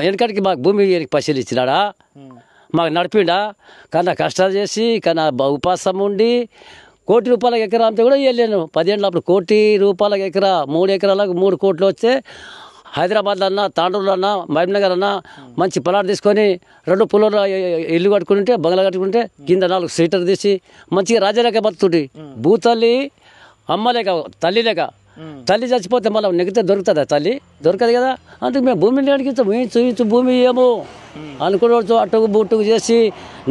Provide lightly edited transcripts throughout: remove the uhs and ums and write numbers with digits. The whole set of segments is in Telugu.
వెనకటికి మాకు భూమి పైసలు ఇచ్చినాడా, మాకు నడిపిండా, కన్నా కష్టాలు చేసి కన్నా ఉపాసం ఉండి ₹1,00,00,000 ఎకరా అంతా కూడా వెళ్ళాను. 10 ఏళ్ళ అప్పుడు ₹1,00,00,000 ఎకరా, 3 ఎకరాలకు 3 కోట్లు వస్తే హైదరాబాద్లో అన్నా, తాండూరులో అన్నా, మహబూబ్నగర్ అన్నా మంచి పొలాలు తీసుకొని 2 పుల్లలు ఇల్లు కట్టుకుంటే, బంగ్లా కట్టుకుంటే కింద 4 సీటర్ తీసి మంచిగా రాజాలేక బతుకుతుంటే, భూతల్లి అమ్మలేక తల్లిలేక, తల్లి చచ్చిపోతే మళ్ళీ నెగితే దొరుకుతుందా? తల్లి దొరకదు కదా. అందుకు మేము భూమిని అడిగిస్తాం, చూపించు భూమి ఏమో అనుకున్న అట్టుకు బుట్టుకు చేసి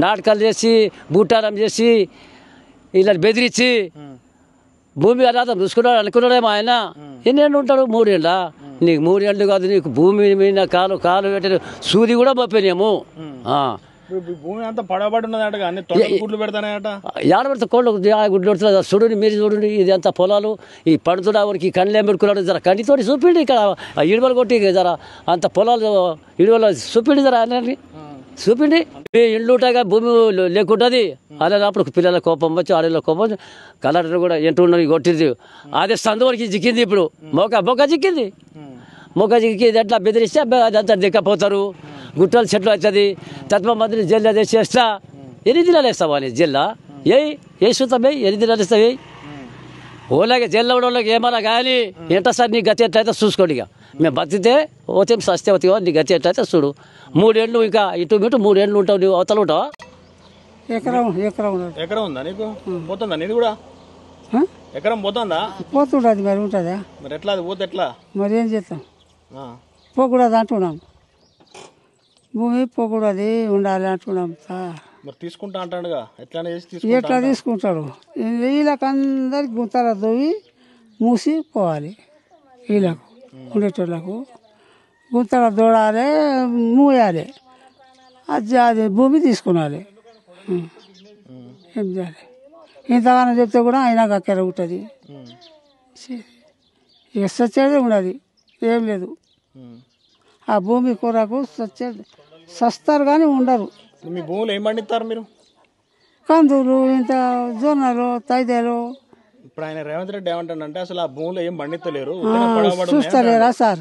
నాటకాలు చేసి బూటారం చేసి ఇలా బెదిరించి భూమి అనాథం చూసుకున్నాడు అనుకున్నాడేమో ఆయన. ఎన్నేళ్ళు ఉంటాడు? 3 ఏళ్ళ. నీకు 3 ఏళ్ళు కాదు, నీకు భూమి మీద కాలు పెట్టిన సూది కూడా పంపినేమో. భూమి అంతా పడబడి ఉన్నదట, గుడ్లు పెడతానట. ఏడబెడతా కోళ్ళు గుడ్లు పెడుతున్నా చూడండి, మీరు చూడండి. ఇది అంత పొలాలు ఈ పడుతున్నా వారికి కళ్ళు ఏమెడుకున్నాడు. జర కంటితోటి చూపిండి, ఇక్కడ ఇడువలు కొట్టి జర అంత పొలాలు ఇడువలు చూపిండి, జర అన్నీ చూపిండి. ఇండ్లు ఉంటాయిగా, భూమి లేకుంటుంది. అలా అప్పుడు పిల్లల కోపం వచ్చి ఆడల కోపం వచ్చి కలెక్టర్ కూడా ఎంటున్నది కొట్టింది. అదే సందు వరకు చిక్కింది. ఇప్పుడు మొక్క చిక్కింది. మొక్క చిక్కింది ఎట్లా బెదిరిస్తే అదంతా దిక్కపోతారు. గుట్టలు చెట్లు అవుతుంది. తత్వ మందిని జైల్లో చేస్తా 8 దినాలు వేస్తావు అని జైల్లో ఏ సుతం 8 దినాలు ఇస్తావు. ఓలాగే జైల్లో ఉన్న వాళ్ళకి ఏమన్నా కానీ ఎంత సార్ నీ గతి ఎట్లయితే చూసుకోండి. ఇక మేము బతికితే ఓతే సస్తే అవుతావో నీ గతి ఎట్లయితే చూడు. 3 ఏళ్ళు ఇంకా ఇటు 3 ఏళ్ళు ఉంటావు. నువ్వు అవతల ఉంటావా? ఎకరం ఉందా నీకు? పోతుందా నీది కూడా? ఎకరం పోతుందా? పోతుండదు. మరి ఉంటుందా? మరి ఎట్లా అది పోతే ఎట్లా? మరి ఏం చేస్తాం? పోకూడదు అంటున్నాం. భూమి పోకూడదు, ఉండాలి అంటున్నాం. మరి తీసుకుంటా అంటాడుగా, ఎట్లా తీసుకుంటాడు? వీళ్ళకి అందరికి గుంతల దోవి మూసి పోవాలి. వీళ్ళకు ఉండేటోళ్ళకు గుంతల దూడాలి, మూయాలి. అది భూమి తీసుకున్నాలి. ఏం చేయాలి? ఇంతగానో చెప్తే కూడా అయినా అక్కడ ఉంటుంది. ఇక సచ్చేది ఉన్నది, ఏం లేదు. ఆ భూమి కొరకు సస్తారు కానీ ఉండరు. మీ భూములు ఏం పండిస్తారు మీరు? కందులు, ఇంత జొన్నలు, తైదేలు. ఇప్పుడు ఆయన రేవంత్ రెడ్డి ఏమంటాడంటే అసలు ఆ భూములు ఏం పండిస్తలేరు. చూస్తలేరా సార్?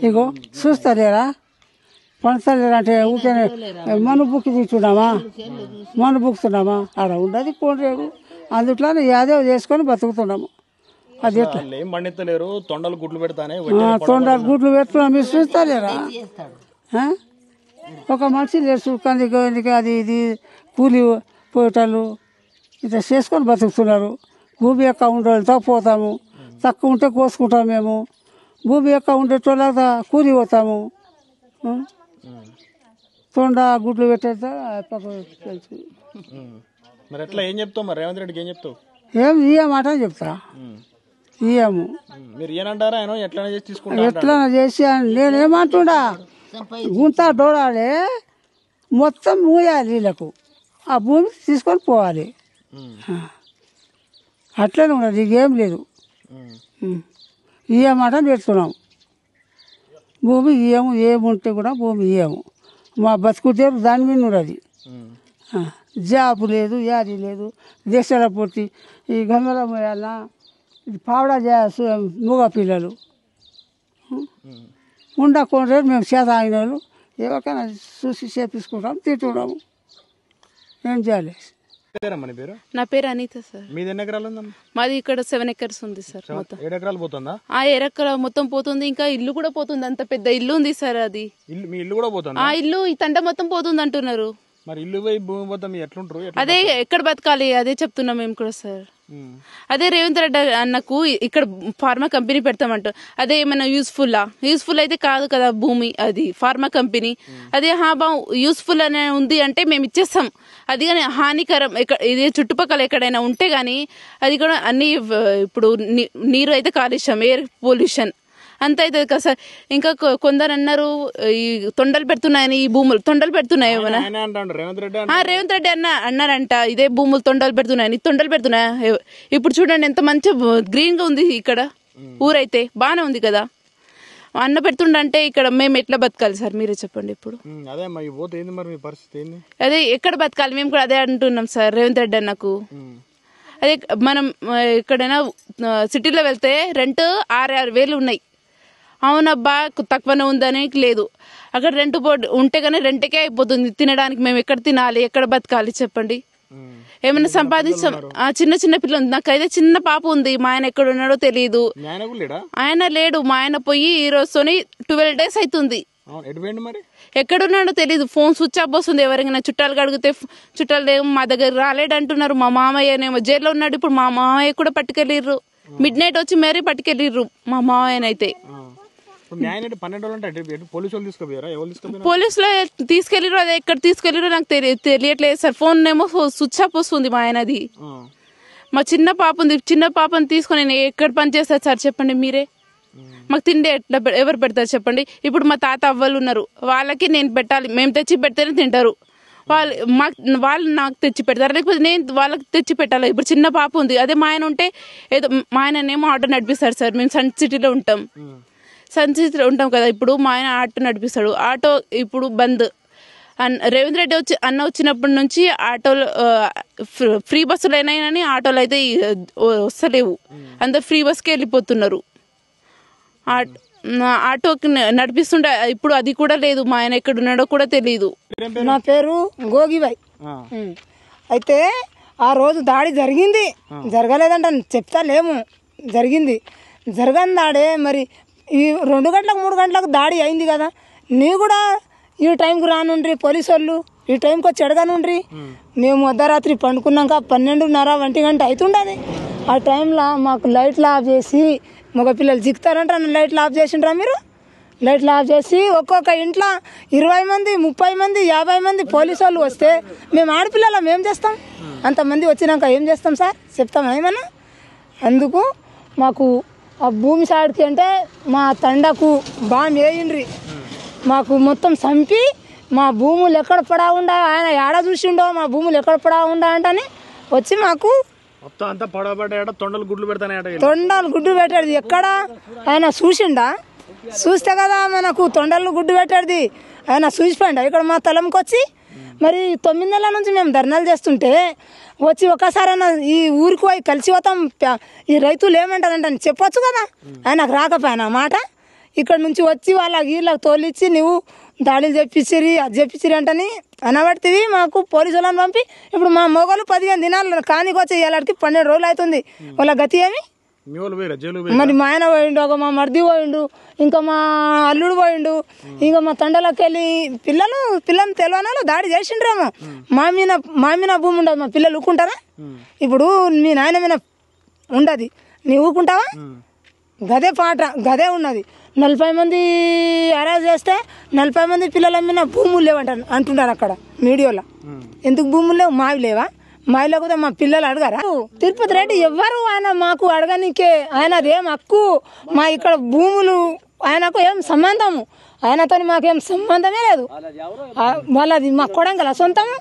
ఇగో చూస్తలేరా? పంచలేరా అంటే ఊరికే మన బుక్కి తింటున్నామా? మన బుక్కుతున్నామా? ఆడ ఉండదు కోడేడు. అందుట్లోనే యాదో చేసుకొని బతుకుతున్నాము. అది ఎట్లా ఏం పండిస్తలేరు? తొండలు గుడ్లు పెడతానే, తొండలు గుడ్లు పెట్టుకున్నాం. మీరు చూస్తలేరా? ఒక మనిషి లేదు కందికి అది ఇది కూలి పోయేటోళ్ళు ఇట్లా చేసుకొని బతుకుతున్నారు. భూమి యొక్క ఉండేతో పోతాము, తక్కువ ఉంటే కోసుకుంటాము మేము. భూమి యొక్క ఉండేటోళ్ళ కూలి పోతాము. తొండ గుడ్లు పెట్టేదా తెలుసు. మరి ఎట్లా ఏం చెప్తావు? మరి రేవంత్ రెడ్డికి ఏం చెప్తావు? ఏం ఇయ్యమాట చెప్తా. ఇయ్యము. మీరు ఏనంటారా? ఆయన ఎట్లా చేసి తీసుకుంటా? ఎట్లా చేసి నేనేమంటున్నా, గుంత దూడాలి, మొత్తం మూయాలి వీళ్ళకు. ఆ భూమి తీసుకొని పోవాలి. అట్లనే ఉన్నది, ఇకేం లేదు. ఇయ్యమాట పెడుతున్నాం. భూమి ఇయ్యము, ఏముంటే కూడా భూమి ఇయ్యము. మా బతుకుతేరు దాని మీద ఉన్నది. జాబు లేదు, యాది లేదు. దేశాల పూర్తి ఈ గంగల పోయాలన్నా పావడా చేయాల్సి మూగ పిల్లలు ఉండకుండా మేము చేత ఆగిన వాళ్ళు ఎవరికైనా చూసి చేపించుకుంటాం, తింటున్నాము. ఏం చేయాలి? నా పేరు అనిత సార్. మీది ఎన్ని ఎకరాలు ఉందమ్మా? మాది ఇక్కడ 7 acres ఉంది సార్. మొత్తం 7 ఎకరాలు పోతుందా? 7 ఎకరాలు మొత్తం పోతుంది. ఇంకా ఇల్లు కూడా పోతుంది. అంత పెద్ద ఇల్లు ఉంది సార్. అది మీ ఇల్లు కూడా పోతుంది? ఆ ఇల్లు ఈ తండ మొత్తం పోతుంది అంటున్నారు. మరి ఇల్లు పోయి భూమి పోతాం ఎట్లుంటారు? అదే ఎక్కడ బతకాలి అదే చెప్తున్నాం మేము కూడా సార్. అదే రేవంత్ రెడ్డి అన్నకు ఇక్కడ ఫార్మా కంపెనీ పెడతామంట. అదే ఏమైనా యూస్ఫుల్ అయితే కాదు కదా భూమి, అది ఫార్మా కంపెనీ. అదే యూస్ఫుల్ అనే ఉంది అంటే మేము ఇచ్చేస్తాం. అది కానీ హానికరం ఇది చుట్టుపక్కల ఎక్కడైనా ఉంటే గానీ అది కూడా అన్ని ఇప్పుడు నీరు అయితే కాలుష్యం, ఎయిర్ పొల్యూషన్ అంత అవుతుంది కదా సార్. ఇంకా కొందరు అన్నారు ఈ తొండలు పెడుతున్నాయని, ఈ భూములు తొండలు పెడుతున్నాయి. రేవంత్ రెడ్డి అన్నారంట ఇదే భూములు తొండలు పెడుతున్నాయా. ఇప్పుడు చూడండి ఎంత మంచి గ్రీన్ గా ఉంది ఇక్కడ. ఊరైతే బాగానే ఉంది కదా. అన్న పెడుతుండంటే ఇక్కడ మేము ఎట్లా బతకాలి సార్ మీరే చెప్పండి. ఇప్పుడు అదే ఎక్కడ బతకాలి మేము కూడా అదే అంటున్నాం సార్ రేవంత్ రెడ్డి అన్నకు. అదే మనం ఎక్కడైనా సిటీలో వెళ్తే రెంట్ 6,000 ఉన్నాయి. అవునబ్బా తక్కువనే ఉందని లేదు. అక్కడ రెంట్ బోర్డు ఉంటే కానీ రెంట్కే అయిపోతుంది. తినడానికి మేము ఎక్కడ తినాలి, ఎక్కడ బతకాలి చెప్పండి? ఏమైనా సంపాదించాం. చిన్న చిన్న పిల్లలు, నాకైతే చిన్న పాప ఉంది. మా ఆయన ఎక్కడ ఉన్నాడో తెలియదు. ఆయన లేడు. మా ఆయన పోయి ఈ రోజుతోని 12 days అవుతుంది. ఎక్కడున్నాడో తెలియదు. ఫోన్ స్విచ్ ఆఫ్ వస్తుంది. ఎవరైనా చుట్టాలు అడిగితే చుట్టాలు ఏమో మా దగ్గర రాలేడు అంటున్నారు. మా మామయ్యనేమో జైల్లో ఉన్నాడు. ఇప్పుడు మా మామయ్య కూడా పట్టుకెళ్ళిర్రు. మిడ్-నైట్ వచ్చి మరీ పట్టుకెళ్ళిర్రు మా మామయ్యనైతే. పోలీసులో తీసుకెళ్ళిరు. అదే ఎక్కడ తీసుకెళ్ళిరో నాకు తెలియట్లేదు సార్. ఫోన్ ఏమో స్విచ్ ఆఫ్ వస్తుంది మా ఆయనది. మా చిన్న పాప ఉంది. చిన్న పాపని తీసుకొని నేను ఎక్కడ పని చేస్తారు సార్ చెప్పండి మీరే? మాకు తిండి ఎట్లా ఎవరు పెడతారు చెప్పండి? ఇప్పుడు మా తాత అవ్వలు ఉన్నారు. వాళ్ళకి నేను పెట్టాలి. మేము తెచ్చి పెడితేనే తింటారు. వాళ్ళు నాకు తెచ్చి పెడతారు, లేకపోతే నేను వాళ్ళకి తెచ్చి పెట్టాలి. ఇప్పుడు చిన్న పాప ఉంది. అదే మా ఆయన ఉంటే ఏదో మా ఆయననేమో ఆటో నడిపిస్తారు సార్. మేము సన్ సిటీలో ఉంటాం. సన్ సిటీలో ఉంటాం కదా. ఇప్పుడు మా ఆయన ఆటో నడిపిస్తాడు. ఆటో ఇప్పుడు బంద్. రేవంత్ రెడ్డి అన్న వచ్చినప్పటి నుంచి ఆటోలు ఫ్రీ బస్సులు అయినాయని ఆటోలు అయితే వస్తలేవు. అందరు ఫ్రీ బస్కి వెళ్ళిపోతున్నారు. ఆటోకి నడిపిస్తుంటే ఇప్పుడు అది కూడా లేదు. మా ఆయన ఎక్కడ ఉన్నాడో కూడా తెలియదు. నా పేరు గోగిబాయ్. అయితే ఆ రోజు దాడి జరిగింది. జరగలేదంట చెప్తా లేము. జరిగింది. జరగని దాడే మరి ఈ 2 గంటలకు 3 గంటలకు దాడి అయింది కదా. నీ కూడా ఈ టైంకి రానుండ్రి పోలీసు వాళ్ళు. ఈ టైంకి వచ్చి ఎడగనుండ్రి. మేము అర్ధరాత్రి పండుకున్నాక 12:30 1 గంట అవుతుండదు. ఆ టైంలో మాకు లైట్లు ఆఫ్ చేసి, మగపిల్లలు జిక్కుతారంట, లైట్లు ఆఫ్ చేసిండ్రా మీరు? లైట్లు ఆఫ్ చేసి ఒక్కొక్క ఇంట్లో 20 మంది 30 మంది 50 మంది పోలీసు వాళ్ళు వస్తే మేము ఆడపిల్లలం ఏం చేస్తాం? అంతమంది వచ్చినాక ఏం చేస్తాం సార్? చెప్తాం ఏమన్నా? అందుకు మాకు ఆ భూమి సాడికి అంటే మా తండకు బాంబు వేయండ్రి. మాకు మొత్తం చంపి మా భూములు ఎక్కడ పడా ఉండా, ఆయన ఏడ చూసిండో మా భూములు ఎక్కడ పడా ఉండా అంటని వచ్చి మాకు తొండలు గుడ్లు పెట్టాడు. ఎక్కడ ఆయన చూసిండా? చూస్తే కదా మనకు తొండలు గుడ్డు పెట్టాడు. ఆయన చూసిపోయిండా ఇక్కడ మా తలంకి వచ్చి? మరి 9 నెలల నుంచి మేము ధర్నాలు చేస్తుంటే వచ్చి ఒకసారైనా ఈ ఊరికి పోయి కలిసి పోతాం, ఈ రైతులు ఏమంటారంటని చెప్పొచ్చు కదా. ఆయనకు రాకపోయినా మాట. ఇక్కడ నుంచి వచ్చి వీళ్ళకి తోలిచ్చి నువ్వు దాడులు చెప్పించిరి, అది చెప్పించిరి అంటని అనబడితే మాకు పోలీసు వాళ్ళని పంపి ఇప్పుడు మా మొగలు 15 దినాలు కానికి వచ్చి ఇలాంటికి 12 రోజులు అవుతుంది. వాళ్ళ గతి ఏమి? మరి మా ఆయన పోయిండు, ఒక మా మర్ది పోయిండు, ఇంకా మా అల్లుడు పోయిండు, ఇంకా మా తండలోకి వెళ్ళి పిల్లలు తెలియని దాడి చేసిండ్రేమో. మా మీద భూమి ఉండదు. మా పిల్లలు ఊకుంటారా? ఇప్పుడు మీ నాయన మీద ఉండదు, నీ ఊకుంటావా? గదే పాట, గదే ఉన్నది. 40 మంది అరెస్ట్ చేస్తే 40 మంది పిల్లల మీద భూములు లేవంటారు అంటున్నారు అక్కడ మీడియాలో. ఎందుకు భూములు లేవు? మావి లేవా? మావి లేకపోతే మా పిల్లలు అడగారా? తిరుపతి రెడ్డి ఎవ్వరు ఆయన మాకు అడగనికే. ఆయనది ఏం హక్కు? మా ఇక్కడ భూములు ఆయనకు ఏం సంబంధము? ఆయనతో మాకేం సంబంధమే లేదు. వాళ్ళది మా కొడంగల సొంతము.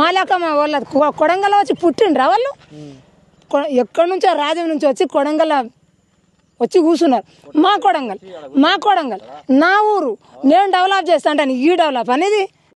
మా లెక్క మా వాళ్ళది కొడంగల వచ్చి పుట్టిండ్రా వాళ్ళు? ఎక్కడి నుంచో రాజ్యం నుంచి వచ్చి కొడంగల వచ్చి కూర్చున్నారు. మా కొడంగల్ నా ఊరు, నేను డెవలప్ చేస్తా అంటాను. ఈ డెవలప్ అనేది